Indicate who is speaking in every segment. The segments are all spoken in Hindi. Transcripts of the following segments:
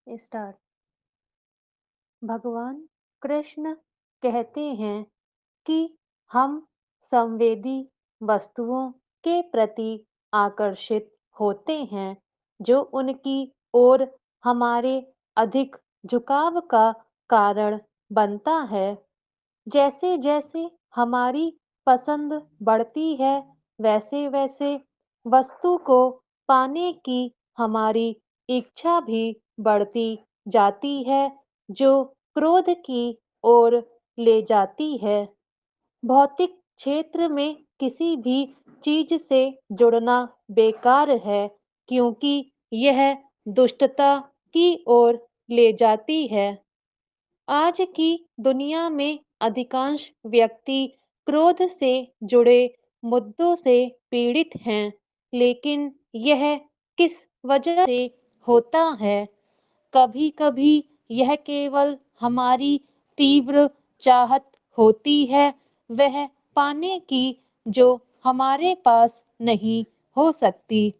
Speaker 1: स्टार्ट। भगवान कृष्ण कहते हैं कि हम संवेदी वस्तुओं के प्रति आकर्षित होते हैं जो उनकी ओर हमारे अधिक झुकाव का कारण बनता है। जैसे जैसे हमारी पसंद बढ़ती है, वैसे वैसे वस्तु को पाने की हमारी इच्छा भी बढ़ती जाती है, जो क्रोध की ओर ले जाती है। भौतिक क्षेत्र में किसी भी चीज से जुड़ना बेकार है, क्योंकि यह दुष्टता की ओर ले जाती है। आज की दुनिया में अधिकांश व्यक्ति क्रोध से जुड़े मुद्दों से पीड़ित हैं, लेकिन यह किस वजह से होता है? कभी-कभी यह केवल हमारी तीव्र चाहत होती है, वह पाने की जो हमारे पास नहीं हो सकती।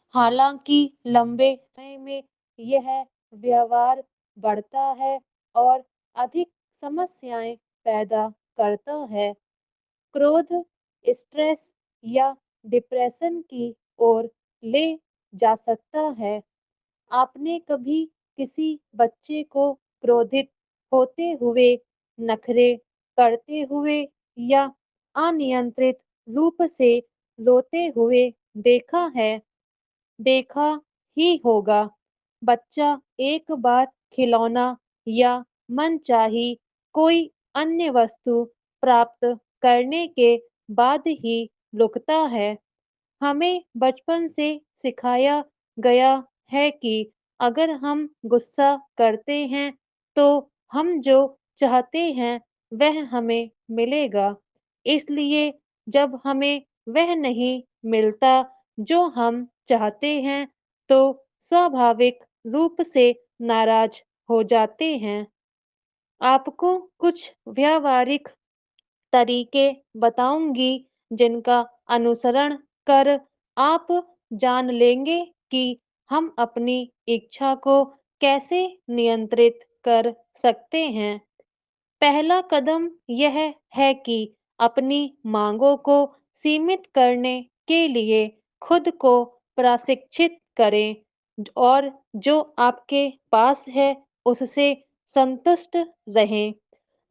Speaker 1: हालांकि लंबे समय में यह व्यवहार बढ़ता है और अधिक समस्याएं पैदा करता है। क्रोध स्ट्रेस या डिप्रेशन की ओर ले जा सकता है। आपने कभी किसी बच्चे को क्रोधित होते हुए, नखरे करते हुए या अनियंत्रित रूप से रोते हुए देखा है? देखा ही होगा। बच्चा एक बार खिलौना या मनचाही कोई अन्य वस्तु प्राप्त करने के बाद ही रुकता है। हमें बचपन से सिखाया गया है कि अगर हम गुस्सा करते हैं, तो हम जो चाहते हैं वह हमें मिलेगा। इसलिए जब हमें वह नहीं मिलता जो हम चाहते हैं, तो स्वाभाविक रूप से नाराज हो जाते हैं। आपको कुछ व्यावहारिक तरीके बताऊंगी, जिनका अनुसरण कर आप जान लेंगे कि हम अपनी इच्छा को कैसे नियंत्रित कर सकते हैं। पहला कदम यह है कि अपनी मांगों को सीमित करने के लिए खुद को प्रशिक्षित करें और जो आपके पास है उससे संतुष्ट रहें।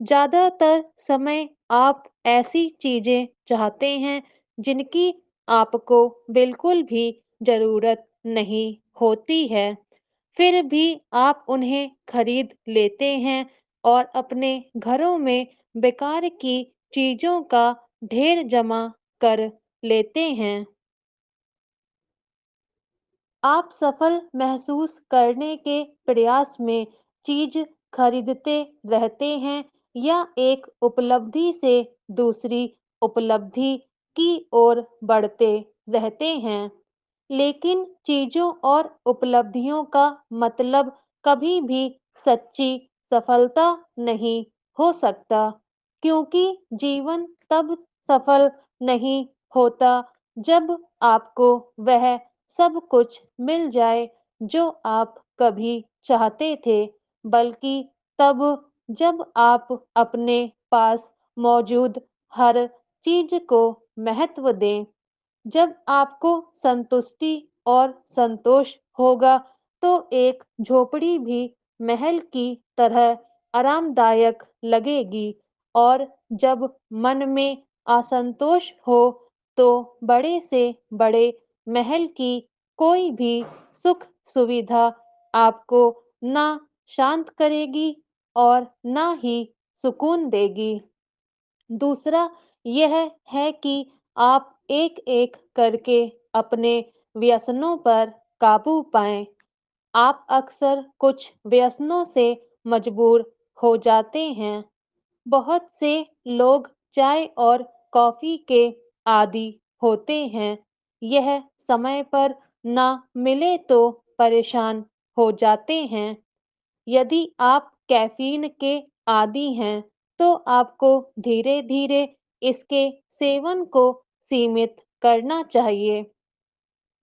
Speaker 1: ज़्यादातर समय आप ऐसी चीज़ें चाहते हैं जिनकी आपको बिल्कुल भी ज़रूरत नहीं होती है, फिर भी आप उन्हें खरीद लेते हैं और अपने घरों में बेकार की चीज़ों का ढेर जमा कर लेते हैं। आप सफल महसूस करने के प्रयास में चीज खरीदते रहते हैं या एक उपलब्धि से दूसरी उपलब्धि की ओर बढ़ते रहते हैं। लेकिन चीजों और उपलब्धियों का मतलब कभी भी सच्ची सफलता नहीं हो सकता, क्योंकि जीवन तब सफल नहीं होता जब आपको वह सब कुछ मिल जाए जो आप कभी चाहते थे, बल्कि तब जब आप अपने पास मौजूद हर चीज को महत्व दें। जब आपको संतुष्टि और संतोष होगा, तो एक झोपड़ी भी महल की तरह आरामदायक लगेगी, और जब मन में असंतोष हो, तो बड़े से बड़े महल की कोई भी सुख सुविधा आपको ना शांत करेगी और ना ही सुकून देगी। दूसरा यह है कि आप एक-एक करके अपने व्यसनों पर काबू पाएँ। आप अक्सर कुछ व्यसनों से मजबूर हो जाते हैं। बहुत से लोग चाय और कॉफी के आदी होते हैं। यह समय पर ना मिले तो परेशान हो जाते हैं। यदि आप कैफ़ीन के आदी हैं, तो आपको धीरे-धीरे इसके सेवन को सीमित करना चाहिए।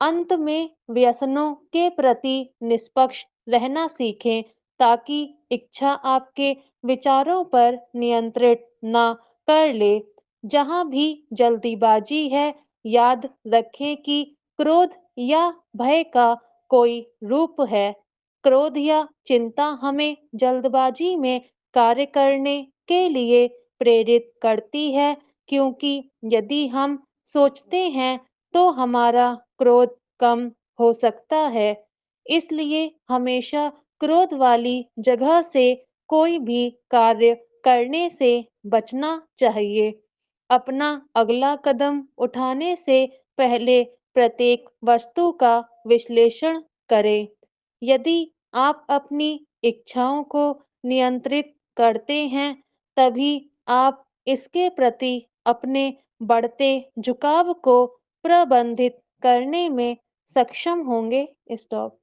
Speaker 1: अंत में व्यसनों के प्रति निष्पक्ष रहना सीखें ताकि इच्छा आपके विचारों पर नियंत्रित ना कर ले। जहाँ भी जल्दीबाजी है, याद रखें कि क्रोध या भय का कोई रूप है। क्रोध या चिंता हमें जल्दबाजी में कार्य करने के लिए प्रेरित करती है, क्योंकि यदि हम सोचते हैं तो हमारा क्रोध कम हो सकता है। इसलिए हमेशा क्रोध वाली जगह से कोई भी कार्य करने से बचना चाहिए। अपना अगला कदम उठाने से पहले प्रत्येक वस्तु का विश्लेषण करें। यदि आप अपनी इच्छाओं को नियंत्रित करते हैं, तभी आप इसके प्रति अपने बढ़ते झुकाव को प्रबंधित करने में सक्षम होंगे। स्टॉप।